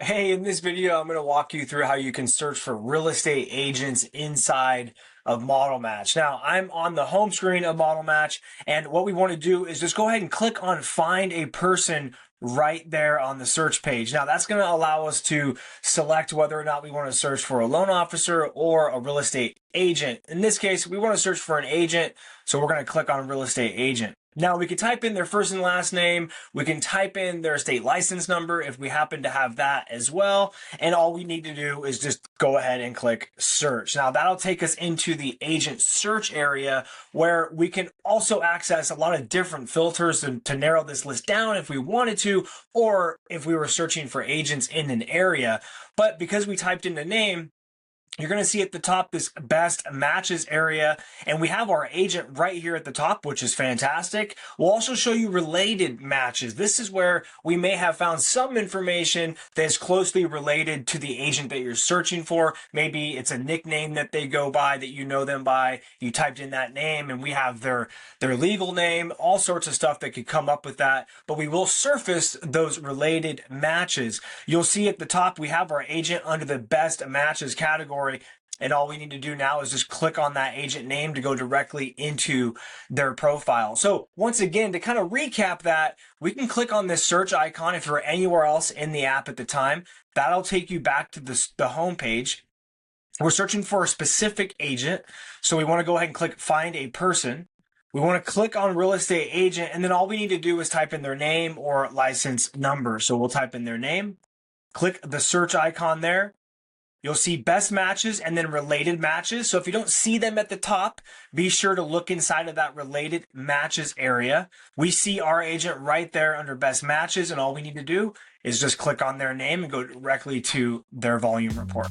Hey, in this video, I'm going to walk you through how you can search for real estate agents inside of Model Match. Now, I'm on the home screen of Model Match, and what we want to do is just go ahead and click on Find a Person right there on the search page. Now, that's going to allow us to select whether or not we want to search for a loan officer or a real estate agent. In this case, we want to search for an agent, so we're going to click on Real Estate Agent. Now, we can type in their first and last name. We can type in their state license number if we happen to have that as well. And all we need to do is just go ahead and click search. Now, that'll take us into the agent search area where we can also access a lot of different filters to narrow this list down if we wanted to, or if we were searching for agents in an area. But because we typed in the name, you're going to see at the top this best matches area, and we have our agent right here at the top, which is fantastic. We'll also show you related matches. This is where we may have found some information that is closely related to the agent that you're searching for. Maybe it's a nickname that they go by that you know them by. You typed in that name and we have their legal name, all sorts of stuff that could come up with that, but we will surface those related matches. You'll see at the top we have our agent under the best matches category. And all we need to do now is just click on that agent name to go directly into their profile. So once again, to kind of recap that, we can click on this search icon if you're anywhere else in the app at the time. That'll take you back to the home page. We're searching for a specific agent. So we want to go ahead and click Find a Person. We want to click on Real Estate Agent, and then all we need to do is type in their name or license number. So we'll type in their name, click the search icon there. You'll see best matches and then related matches. So if you don't see them at the top, be sure to look inside of that related matches area. We see our agent right there under best matches, and all we need to do is just click on their name and go directly to their volume report.